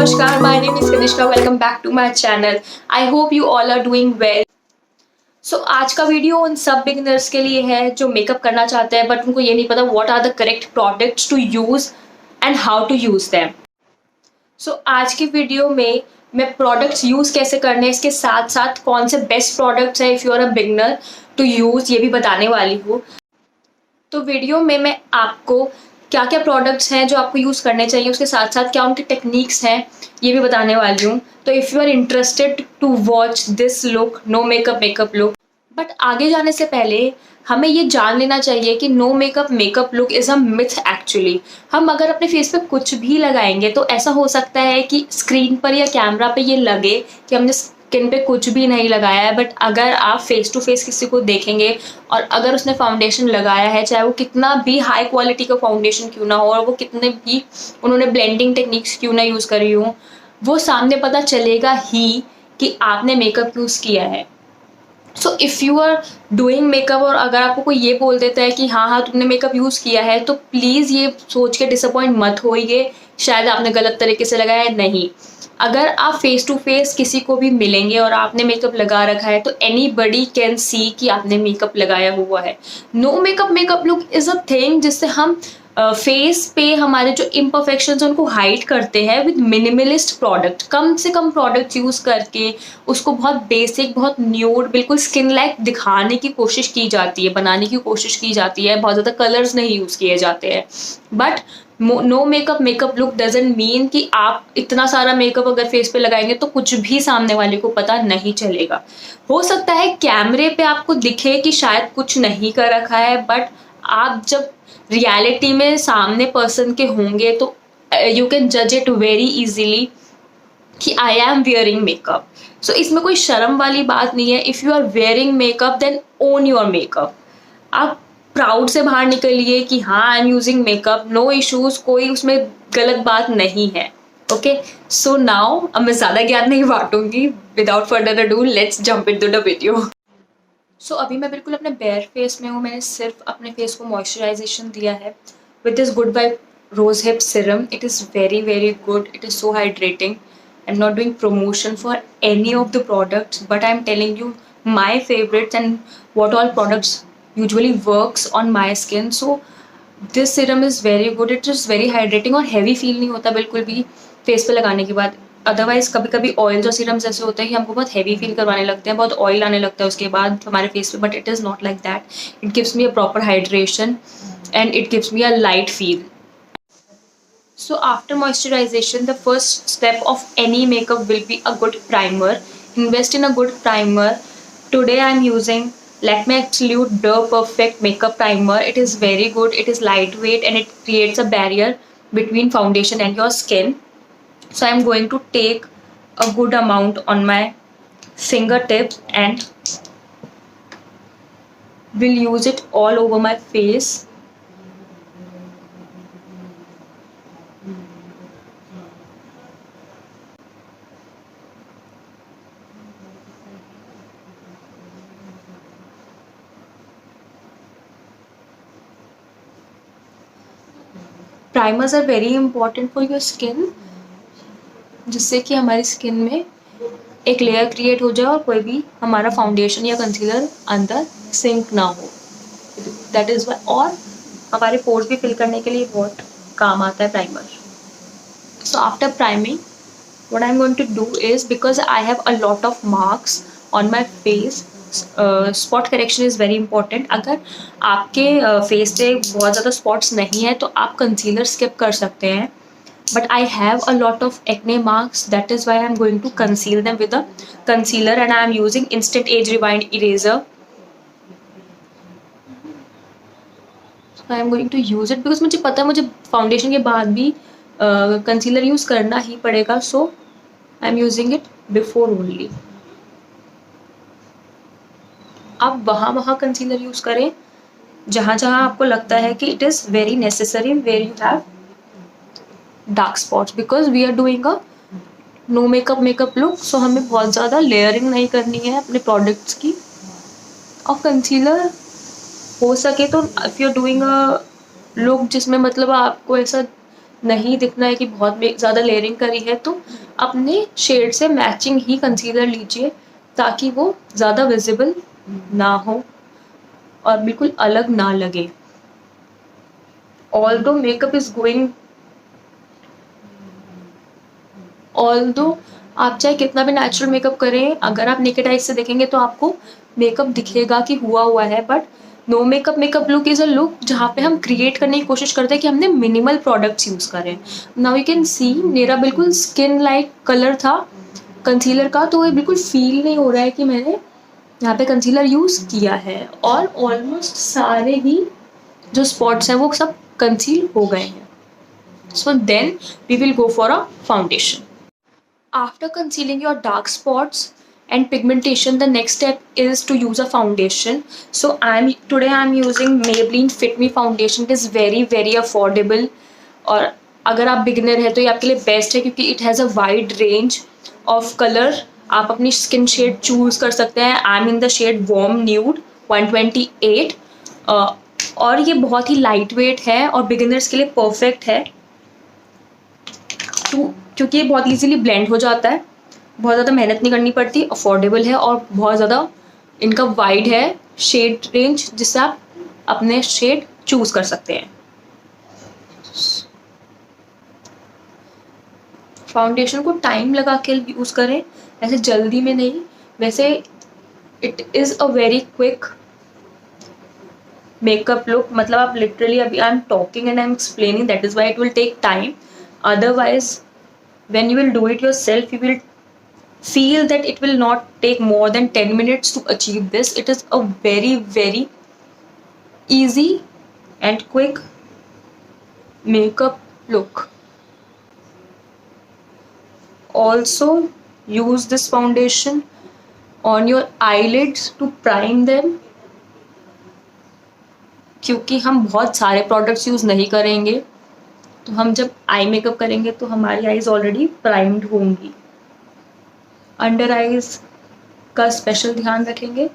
Namaskar, my name is Kanishka. Welcome back to my channel. I hope you all are doing well. So आज का video उन सब beginners के लिए है जो मेकअप करना चाहते हैं बट उनको ये नहीं पता what are the correct products to use and how to use them. So आज की वीडियो में मैं प्रोडक्ट्स यूज कैसे करने हैं, इसके साथ साथ कौन से बेस्ट प्रोडक्ट्स हैं if you are a beginner to use, ये भी बताने वाली हूँ. तो वीडियो में मैं आपको क्या क्या प्रोडक्ट्स हैं जो आपको यूज़ करने चाहिए, उसके साथ साथ क्या उनके टेक्निक्स हैं, ये भी बताने वाली हूँ. तो if you are interested to watch this look, no makeup look. But आगे जाने से पहले हमें ये जान लेना चाहिए कि no makeup look is a myth actually. हम अगर अपने फेस पे कुछ भी लगाएंगे तो ऐसा हो सकता है कि स्क्रीन पर या कैमरा पे ये लगे कि हमने स्किन पे कुछ भी नहीं लगाया है, बट अगर आप फेस टू फेस किसी को देखेंगे और अगर उसने फाउंडेशन लगाया है, चाहे वो कितना भी हाई क्वालिटी का फाउंडेशन क्यों ना हो और वो कितने भी उन्होंने ब्लेंडिंग टेक्निक्स क्यों ना यूज़ करी हो, वो सामने पता चलेगा ही कि आपने मेकअप यूज़ किया है. So if you are doing makeup और अगर आपको कोई ये बोल देता है कि हाँ तुमने मेकअप यूज़ किया है, तो प्लीज़ ये सोच के डिसअपॉइंट मत होइए शायद आपने गलत तरीके से लगाया है. नहीं, अगर आप फेस टू फेस किसी को भी मिलेंगे और आपने मेकअप लगा रखा है तो एनी बडी कैन सी कि आपने मेकअप लगाया हुआ है. No makeup look is a thing जिससे हम फेस पे हमारे जो इम्परफेक्शंस हैं उनको हाइड करते हैं विद मिनिमलिस्ट प्रोडक्ट. कम से कम प्रोडक्ट यूज़ करके उसको बहुत बेसिक, बहुत न्यूड, बिल्कुल स्किन लाइक दिखाने की कोशिश की जाती है, बनाने की कोशिश की जाती है. बहुत ज़्यादा कलर्स नहीं यूज़ किए जाते हैं. But no makeup look doesn't mean कि आप इतना सारा मेकअप अगर फेस पे लगाएंगे तो कुछ भी सामने वाले को पता नहीं चलेगा. हो सकता है कैमरे पे आपको दिखे कि शायद कुछ नहीं कर रखा है, बट आप जब रियलिटी में सामने पर्सन के होंगे तो यू कैन जज इट वेरी इजीली कि I am wearing makeup. So इसमें कोई शर्म वाली बात नहीं है. If you are wearing makeup then own your makeup. आप प्राउड से बाहर निकलिए कि हाँ I am using makeup, no issues, कोई उसमें गलत बात नहीं है. ओके, सो नाउ अब मैं ज़्यादा ज्ञान नहीं बांटूंगी. Without further ado let's jump into the video. So अभी मैं बिल्कुल अपने बेयर फेस में हूँ. मैंने सिर्फ अपने फेस को मॉइस्चराइजेशन दिया है with this good vibe rose hip serum. It is very good. It is so hydrating. I'm not doing promotion for any of the products, but I'm telling you my favorites and what all products usually works on my skin. So this serum is very good. It is very hydrating और heavy feel नहीं होता बिल्कुल भी face पे लगाने के बाद. Otherwise कभी कभी ऑयल और सीरम्स ऐसे होते हैं कि हमको बहुत हैवी फील करवाने लगते हैं, बहुत ऑयल आने लगता है उसके बाद हमारे फेस पे, but it is not like that. It gives me a proper hydration and it gives me a light feel. So after moisturization, the first step of any makeup will be a good primer. Invest in a good primer. Today I am using Lakme Absolute Blur Perfect Makeup Primer. It is very good. It is lightweight and it creates a barrier between foundation and your skin. So I am going to take a good amount on my fingertips and will use it all over my face. Primers are very important for your skin, जिससे कि हमारी skin में एक layer create हो जाए और कोई भी हमारा फाउंडेशन या कंसीलर अंदर सिंक ना हो. That is Y. और हमारे पोर्स भी फिल करने के लिए बहुत काम आता है primer. So after priming what I'm going to do is, because I have a lot of marks on my face, spot correction is very important. अगर आपके फेस पे बहुत ज़्यादा स्पॉट्स नहीं है तो आप कंसीलर स्किप कर सकते हैं, but I have a lot of acne marks. That is why I'm going to conceal them with a concealer and I am using Instant Age Rewind Eraser. So I am going to use it because मुझे पता है मुझे foundation के बाद भी concealer use करना ही पड़ेगा. So I am using it before only. आप वहाँ कंसीलर यूज़ करें जहाँ आपको लगता है कि it is very necessary where you have dark spots, because we are doing a no makeup look. So हमें बहुत ज़्यादा लेयरिंग नहीं करनी है अपने प्रोडक्ट्स की. और कंसीलर हो सके तो if you are doing a look जिसमें मतलब आपको ऐसा नहीं दिखना है कि बहुत ज़्यादा लेयरिंग करी है, तो अपने शेड से मैचिंग ही कंसीलर लीजिए ताकि वो ज़्यादा विजिबल ना हो और बिल्कुल अलग ना लगे। Although makeup is going, although आप चाहे कितना भी नेचुरल मेकअप करें, अगर आप नेकेड आइज से देखेंगे तो आपको मेकअप दिखेगा कि हुआ है, but no makeup makeup look is a look जहाँ पे हम क्रिएट करने की कोशिश करते हैं कि हमने मिनिमल प्रोडक्ट्स यूज़ करें। नाउ यू कैन सी मेरा बिल्कुल स्किन लाइक कलर था कंसीलर का, तो ये बिल्कुल फील नहीं हो रहा है कि मैंने यहाँ पे कंसीलर यूज़ किया है, और ऑलमोस्ट सारे ही जो स्पॉट्स हैं वो सब कंसील हो गए हैं। So then we will go for a foundation. After concealing your dark spots and pigmentation, the next step is to use a foundation. So today I'm using Maybelline Fit Me foundation. It is very affordable, और अगर आप beginner है तो ये आपके लिए best है क्योंकि it has a wide range of colour. आप अपनी स्किन शेड चूज कर सकते हैं। I am in the shade warm nude 128, और ये बहुत ही लाइट वेट है और बिगिनर्स के लिए परफेक्ट है क्योंकि ये बहुत इजीली ब्लेंड हो जाता है, बहुत ज़्यादा मेहनत नहीं करनी पड़ती, अफोर्डेबल है और बहुत ज़्यादा इनका वाइड है शेड रेंज जिससे आप अपने शेड चूज कर सकते हैं। फाउंडेशन को टाइम लगा के यूज़ करें, ऐसे जल्दी में नहीं। वैसे it is a very quick makeup look, मतलब आप लिटरली अभी I am talking and I am explaining, that is why it will take time. Otherwise when you will do it yourself, you will feel that it will not take more than 10 minutes to achieve this. It is a very easy and quick makeup look. Also use this foundation on your eyelids to prime them, क्योंकि हम बहुत सारे products use नहीं करेंगे, तो हम जब eye makeup करेंगे तो हमारी आईज ऑलरेडी प्राइम्ड होंगी। अंडर आईज का स्पेशल ध्यान रखेंगे।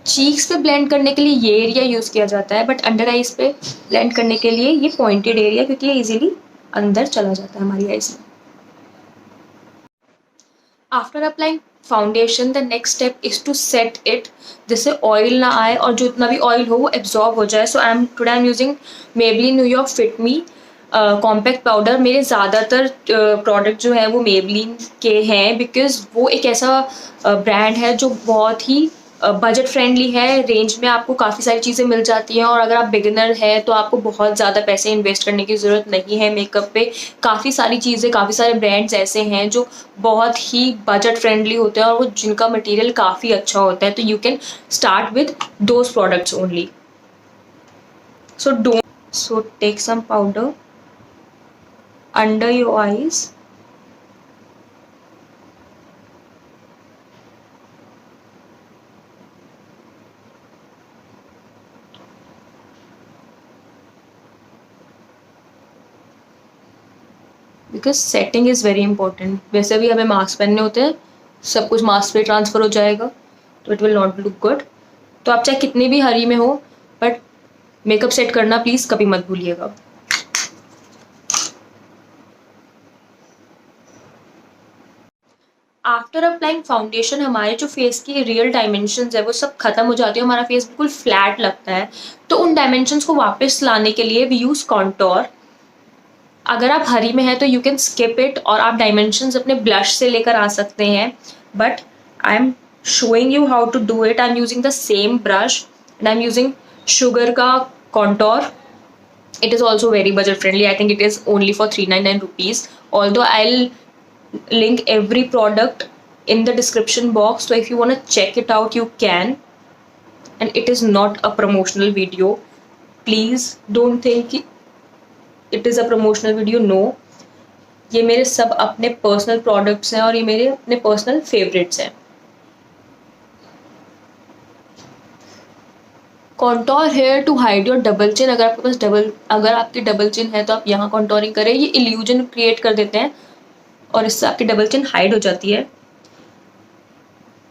चीक्स पे ब्लेंड करने के लिए ये एरिया यूज़ किया जाता है, बट अंडर आईज पे ब्लेंड करने के लिए ये पॉइंटेड एरिया, क्योंकि ये इजीली अंदर चला जाता है हमारी आईज में। After applying foundation, the next step is to set it, जिससे ऑयल ना आए और जो इतना भी ऑयल हो वो एब्जॉर्ब हो जाए। So today I am using Maybelline New York fit me compact powder. मेरे ज़्यादातर प्रोडक्ट जो है वो मेबलिन के हैं, बिकॉज वो एक ऐसा ब्रांड है जो बहुत ही बजट फ्रेंडली है। रेंज में आपको काफ़ी सारी चीज़ें मिल जाती हैं, और अगर आप बिगिनर हैं तो आपको बहुत ज़्यादा पैसे इन्वेस्ट करने की ज़रूरत नहीं है मेकअप पे। काफ़ी सारी चीज़ें, काफ़ी सारे ब्रांड्स ऐसे हैं जो बहुत ही बजट फ्रेंडली होते हैं और वो जिनका मटेरियल काफ़ी अच्छा होता है, तो you can start with those products only. So take some powder under your eyes, because setting is very important. वैसे भी हमें मास्क पहनने होते हैं, सब कुछ मास्क पे ट्रांसफ़र हो जाएगा, तो it will not look good. तो आप चाहे कितने भी हरी में हो, बट मेकअप सेट करना प्लीज़ कभी मत भूलिएगा। आफ्टर अप्लाइंग फाउंडेशन, हमारे जो फेस की रियल डायमेंशंस है वो सब खत्म हो जाती है, हमारा फेस बिल्कुल फ्लैट लगता है। तो उन डायमेंशंस को वापस लाने के लिए वी यूज़ कॉन्टोर। अगर आप हरी में हैं तो यू कैन स्किप इट और आप डायमेंशंस अपने ब्लश से लेकर आ सकते हैं, but I am showing you how to do it. I am using the same brush and I am using Sugar का contour. It is also very budget friendly. I think it is only for 399 rupees. Although I'll link every product in the description box, so if you want to check it out you can. And it is not a promotional video. Please don't think it is a promotional video. No, ये मेरे सब अपने personal products हैं और ये मेरे अपने personal favorites हैं। Contour here to hide your double chin. अगर आपकी डबल चिन है तो आप यहाँ कॉन्टोरिंग करें। ये इल्यूजन क्रिएट कर देते हैं और इससे आपकी डबल चिन हाइड हो जाती है।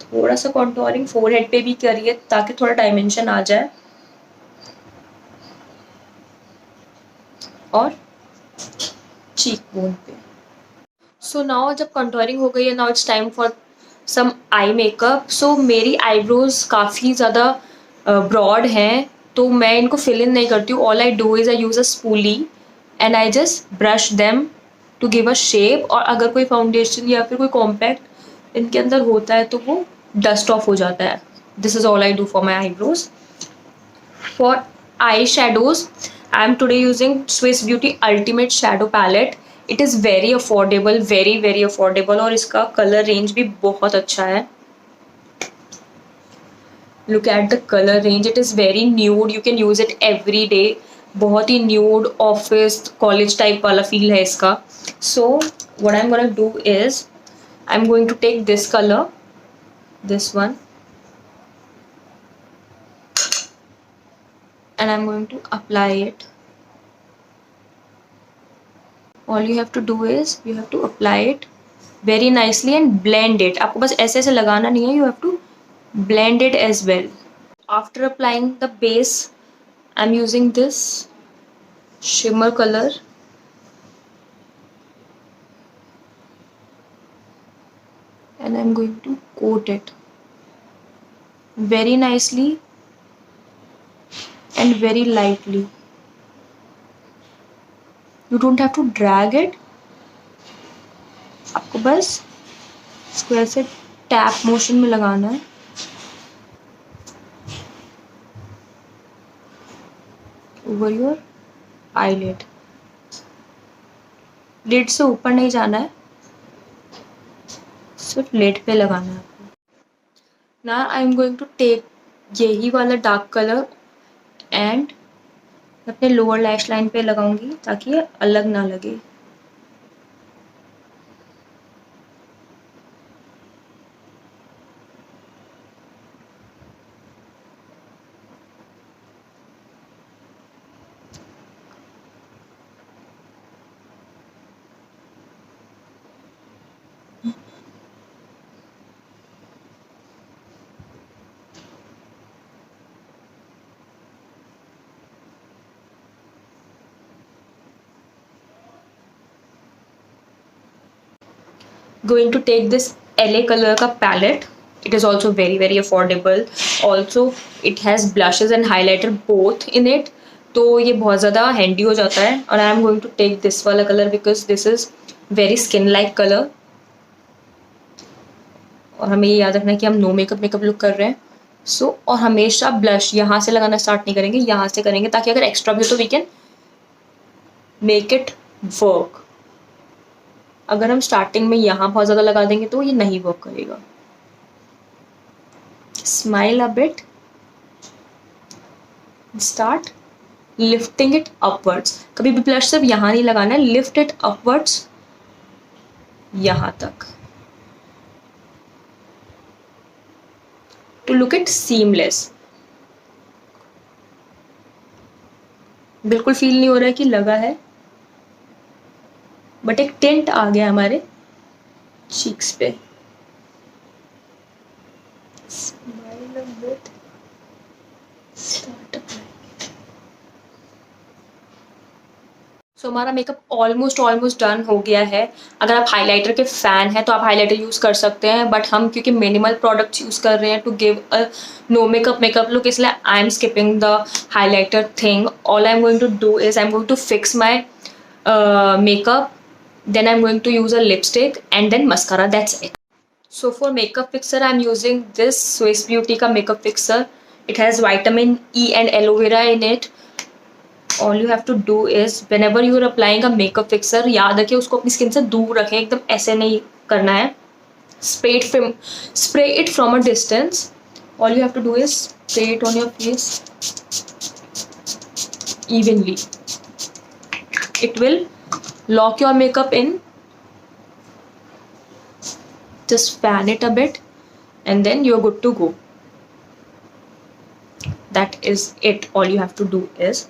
थोड़ा सा कॉन्टोरिंग फोरहेड पे भी करिए ताकि थोड़ा डायमेंशन आ जाए। और चीक बोन पे। सो नाउ जब कंटूरिंग हो गई है, now it's time for some eye makeup. So मेरी आईब्रोज काफ़ी ज़्यादा ब्रॉड हैं, तो मैं इनको फिल इन नहीं करती हूँ। All I do is I use a spoolie and I just brush them to give a shape. और अगर कोई फाउंडेशन या फिर कोई कॉम्पैक्ट इनके अंदर होता है तो वो डस्ट ऑफ हो जाता है। This is all I do for my eyebrows. For eyeshadows, I am today using Swiss Beauty Ultimate Shadow Palette. It is very affordable, very affordable, और इसका कलर रेंज भी बहुत अच्छा है. Look at the color range. It is very nude. You can use it every day. बहुत ही nude office college type वाला feel है इसका. So what I'm gonna do is I'm going to take this color, this one, and I'm going to apply it. All you have to do is you have to apply it very nicely and blend it. आपको बस ऐसे ऐसे लगाना नहीं है. You have to blend it as well. After applying the base, I'm using this shimmer color, and I'm going to coat it very nicely and very lightly. You don't have to drag it. आपको बस इसको ऐसे tap motion में लगाना है. Over your eyelid. Lid से ऊपर नहीं जाना है, सिर्फ लिड पे लगाना है आपको. Now I am going to take यही वाला डार्क कलर एंड अपने लोअर लैश लाइन पे लगाऊंगी ताकि ये अलग ना लगे. Going to take this LA color का palette. It is also very affordable. Also it has blushes and highlighter both in it, तो ये बहुत ज़्यादा हैंडी हो जाता है. और I am going to take this वाला colour because this is very skin like colour. और हमें ये याद रखना है कि हम नो मेकअप लुक कर रहे हैं. सो और हमेशा ब्लश यहाँ से लगाना स्टार्ट नहीं करेंगे, यहाँ से करेंगे ताकि अगर एक्स्ट्रा भी हो तो we can make it work. अगर हम स्टार्टिंग में यहाँ बहुत ज़्यादा लगा देंगे तो ये नहीं वर्क करेगा. Smile a bit, start lifting it upwards. कभी भी ब्लश सिर्फ यहाँ नहीं लगाना है, लिफ्ट इट अपवर्ड्स यहाँ तक टू लुक इट सीमलेस. बिल्कुल फील नहीं हो रहा है कि लगा है, बट एक टिंट आ गया हमारे चीक्स पे. Smile a bit, start apply. So हमारा मेकअप ऑलमोस्ट डन हो गया है. अगर आप हाइलाइटर के फ़ैन हैं तो आप हाइलाइटर यूज़ कर सकते हैं, बट हम क्योंकि मिनिमल प्रोडक्ट्स यूज़ कर रहे हैं to give a no makeup look, इसलिए I am skipping the highlighter thing. All I am going to do is I am going to fix my makeup, then I'm going to use a lipstick and then mascara. That's it. So for makeup fixer I'm using this Swiss Beauty का makeup fixer. It has vitamin E and aloe vera in it. All you have to do is whenever you are applying a makeup fixer, याद रखिए उसको अपनी skin से दूर रखें, एकदम ऐसे नहीं करना है. Spray it from a distance. All you have to do is spray it on your face evenly. It will lock your makeup in. Just fan it a bit and then you're good to go. That is it. All you have to do is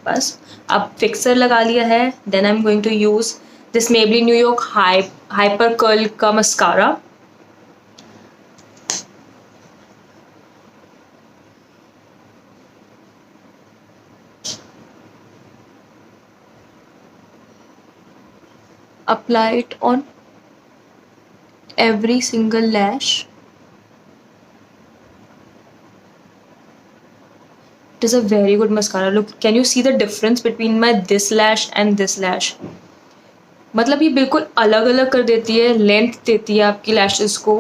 बस अब fixer लगा लिया है. Then I'm going to use this Maybelline New York Hyper Curl का mascara. apply it on every single lash. It is a very good mascara. Look, can you see the difference between my this lash and this lash? मतलब ये बिल्कुल अलग अलग कर देती है, length देती है आपकी लैशेस को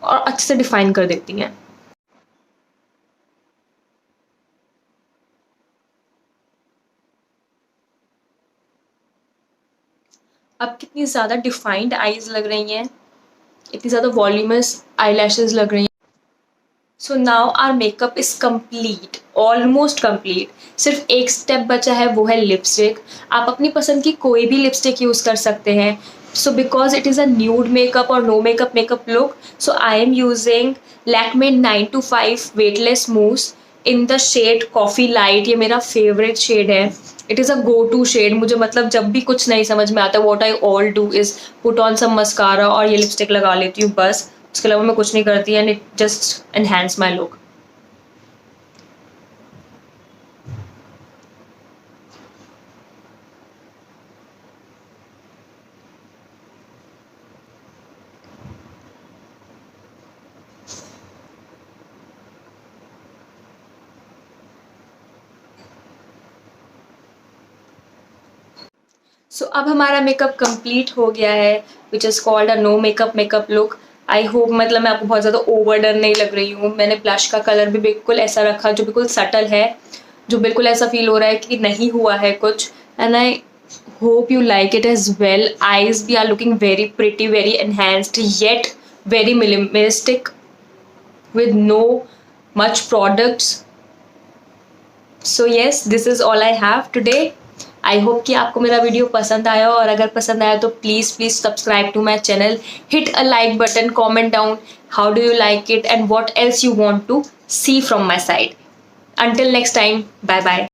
और अच्छे से डिफाइन कर देती हैं. अब कितनी ज़्यादा डिफाइंड आईज लग रही हैं, इतनी ज़्यादा वॉल्यूमस आई लैशेज लग रही हैं. So now our makeup is complete, almost complete. सिर्फ एक स्टेप बचा है, वो है लिपस्टिक. आप अपनी पसंद की कोई भी लिपस्टिक यूज़ कर सकते हैं. So because it is a nude makeup और no makeup look, so I am using Lakme 925 weightless mousse in the shade coffee light. ये मेरा फेवरेट शेड है. It is a go to shade. मुझे मतलब जब भी कुछ नहीं समझ में आता, what I all do is put on some mascara और ये लिपस्टिक लगा लेती हूँ बस. उसके अलावा मैं कुछ नहीं करती and it just enhance my look. So अब हमारा मेकअप कंप्लीट हो गया है, which is called a no makeup look. I hope मतलब मैं आपको बहुत ज़्यादा ओवर डन नहीं लग रही हूँ. मैंने ब्लश का कलर भी बिल्कुल ऐसा रखा जो बिल्कुल सटल है, जो बिल्कुल ऐसा फील हो रहा है कि नहीं हुआ है कुछ. And I hope you like it as well. Eyes we are looking very pretty, very enhanced, yet very minimalistic with no much products. So yes, this is all I have today. I hope कि आपको मेरा video पसंद आया, और अगर पसंद आया तो please subscribe to my channel, hit a like button, comment down how do you like it and what else you want to see from my side. Until next time, bye bye.